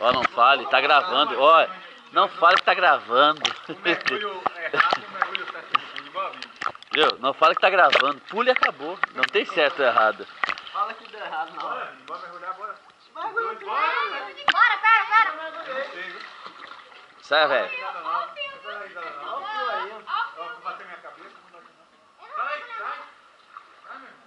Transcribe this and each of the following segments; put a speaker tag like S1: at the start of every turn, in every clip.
S1: Ó, não fale, tá gravando. Ó, não fale que tá gravando.
S2: O mergulho errado, o mergulho certo, igual a mim.
S1: Viu? Não fale que tá gravando. Pule e acabou. Não tem certo ou errado.
S3: Fala que deu errado, não.
S2: Bora mergulhar, bora.
S3: Mergulha,
S4: Bora, pera.
S1: Sai, velho.
S2: Ó, vou bater minha cabeça. Sai. Sai, meu irmão.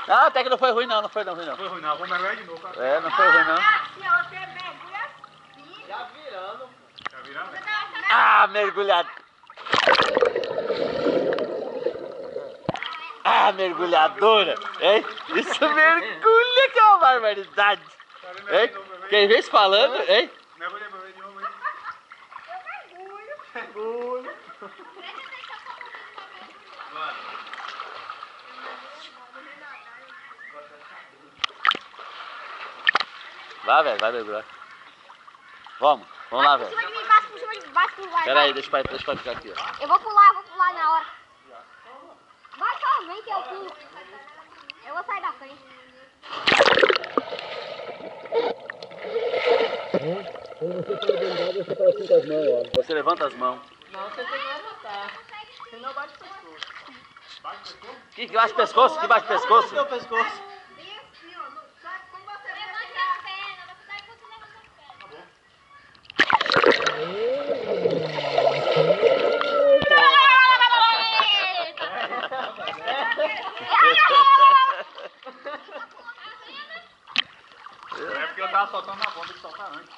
S1: Não, até que não foi ruim não, não foi ruim não.
S2: Foi ruim não, vou mergulhar de novo.
S1: É, não foi ruim não.
S3: já virando.
S2: Já viramos?
S1: Ah, mergulhado. Ah, mergulhadora. Hein? Isso mergulha que é uma barbaridade. Hein? Quem vem falando, hein?
S2: Mergulha de novo, hein?
S3: Mergulho.
S1: Vai, velho, vai mergulhar. Vamos lá, velho.
S4: Por cima de baixo, por lá.
S1: Pera aí, deixa eu ficar aqui, ó.
S4: Eu vou pular na hora. Vai só, vem que eu pulo. Eu vou sair da frente.
S1: Você levanta as mãos.
S3: Não, você tem que levantar. Senão bate o pescoço.
S2: Bate o pescoço?
S1: Que bate o pescoço? Que bate o pescoço?
S3: Seu pescoço.
S4: Levanta as pernas, você sabe quando você levanta as pernas.
S2: É porque eu tava soltando na bomba, tem que soltar antes.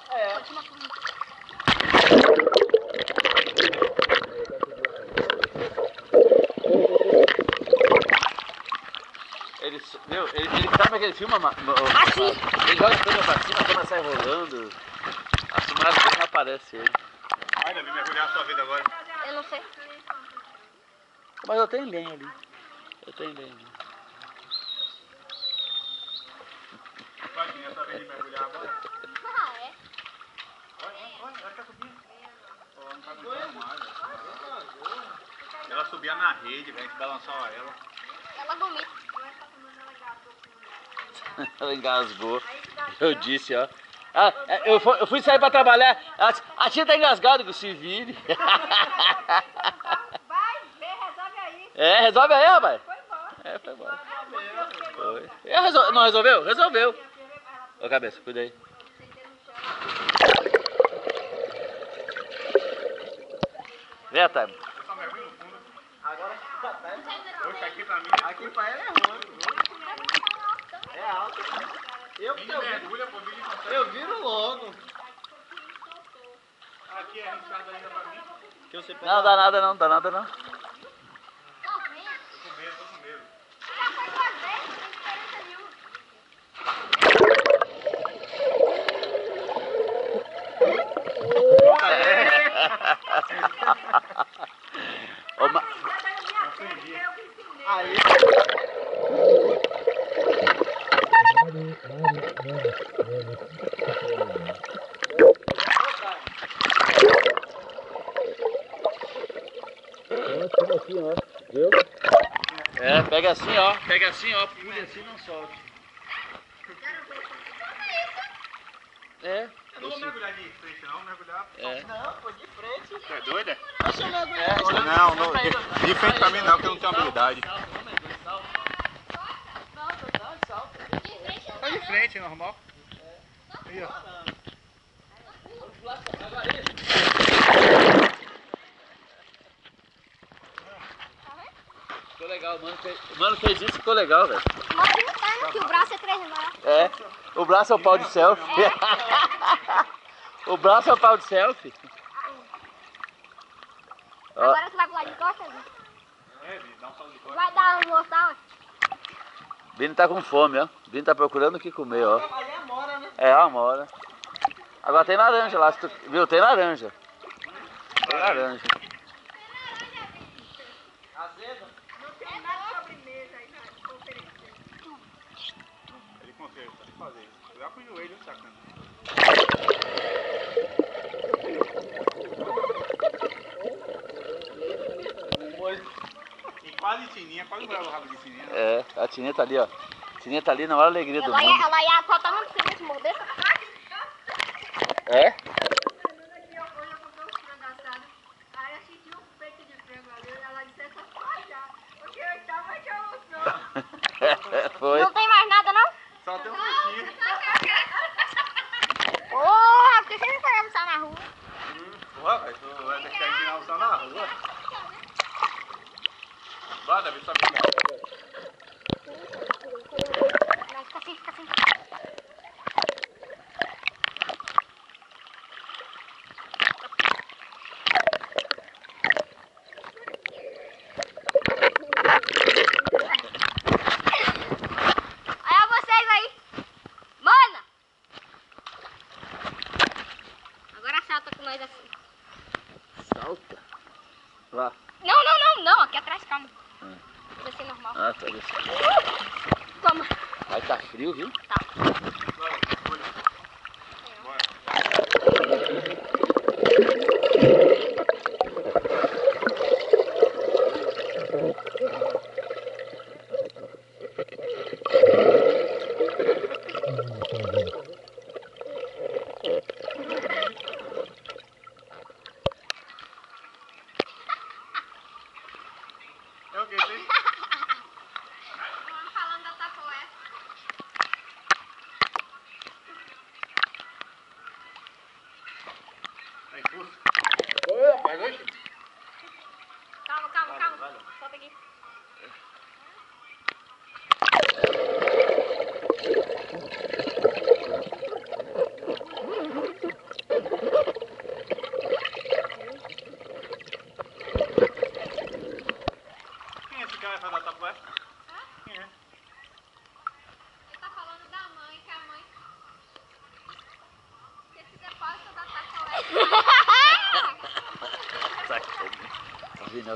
S1: Ele sabe aquele filme, ele joga a câmera pra cima, a câmera sai rolando. A filmagem dele não aparece ele.
S2: Vai, Davi, mergulhar a sua vida agora.
S4: Eu não sei.
S1: Mas eu tenho lenha ali.
S2: Vai, Dinha, a sua vez de mergulhar agora.
S4: Ah, é?
S2: Olha, ela tá subindo. Ó, não tá aguentando mais, velho. Ela subia na rede, velho, que balançava ela.
S4: Ela vomita.
S1: Ela engasgou. Eu disse, ó. Eu fui sair pra trabalhar. A tia tá engasgada com o se vire.
S4: Vai, resolve aí.
S1: É, resolve aí, rapaz.
S4: Foi embora.
S1: É, foi embora. Foi. Não resolveu? Resolveu. Ô, cabeça, cuida aí. Vem, Time.
S2: Eu só mergulho no fundo.
S3: Agora que tá perto.
S2: Oxe, aqui pra mim.
S3: Aqui pra ela é ruim. É alto.
S2: Vídeo mergulha, pô, vídeo consegue.
S3: Eu viro logo.
S2: Aqui é arriscado ainda pra mim.
S3: Que você
S1: Não, dá nada não, dá nada não.
S2: Tô com medo.
S4: Já foi duas vezes, não tem diferença nenhuma.
S1: Ô, ma...
S3: Aí.
S1: assim, ó. Viu? É, pega assim, ó. Pule assim e não solte. É.
S2: Eu não vou mergulhar de frente, não. Vou mergulhar.
S1: É.
S3: Não, pô, de frente.
S2: Você é doida?
S3: Deixa eu mergulhar.
S2: Não, de frente pra mim não, porque eu não tenho habilidade. Vai de frente, normal. Aí, ó.
S1: Ficou legal, o mano fez isso, ficou legal, velho.
S4: Mas não tá, né? Que o braço é 3 maior.
S1: É, o braço é o pau de selfie. O braço é o pau de selfie. Ó,
S4: Agora você vai pular de costas? Né?
S2: É, dá um salto de costas.
S4: Vai dar um mortal?
S1: Vini tá com fome, ó. Vini tá procurando o que comer, ó.
S3: Ali é mora, né?
S1: É, a amora. Agora tem laranja lá, se tu... viu? Tem laranja. Tem laranja.
S3: Azedo?
S4: Não tem nada sobremesa aí pra oferecer.
S2: Ele consegue fazer isso. Cuidado com o joelho, sacana. Tininha, pode lembrar o rabo de Tininha.
S1: É, a Tininha tá ali, ó. A Tininha tá ali na maior alegria do mundo.
S4: Ela ia faltar no filme de morder.
S1: É?
S3: Aí assistiu um peito de frango ali, ela disse essa falha, porque eu tava de almoço.
S1: Foi.
S4: Não tem mais nada, não?
S2: Só tem um peixinho.
S4: Porra, por que você não foi almoçar na rua?
S2: Ué, mas tu vai deixar ele almoçar na rua? Bora, Davi, sobe.
S4: Não, fica assim, fica assim. Olha vocês aí. Mana! Agora salta com nós assim.
S1: Salta. Lá.
S4: Não, aqui atrás, calma. Vai ser normal.
S1: Ah, tá descendo.
S4: Toma.
S1: Aí tá frio, viu?
S4: Tá.
S2: É o que, tem?
S3: Falando da tapoé.
S2: Tá impulso? Ô, rapaz, hoje.
S4: Calma. Solta aqui.
S2: Quem é esse cara que vai dar tapoé? Quem é?
S3: Ele tá falando da mãe, que a mãe... Se esse depósito da tapoé...
S1: Sacanagem. Tá vindo.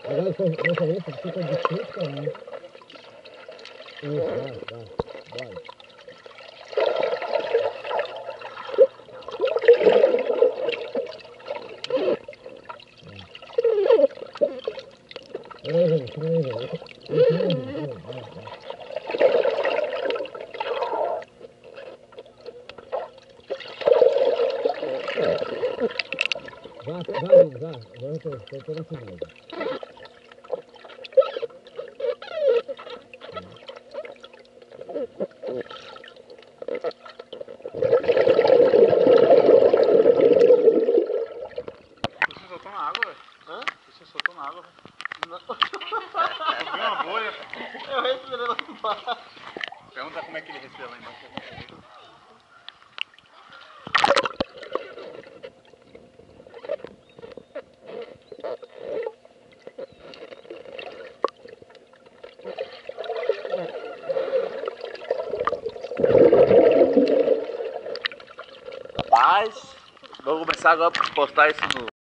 S5: Agora essa letra fica de frente pra mim. Vai. Vai. Agora eu tô pelo final.
S2: Você soltou na água, velho? Hã? Você soltou na água, velho? Eu vi uma bolha.
S1: Eu respirei lá embaixo.
S2: Pergunta como é que ele respira lá embaixo.
S1: Rapaz, vou começar agora a postar isso no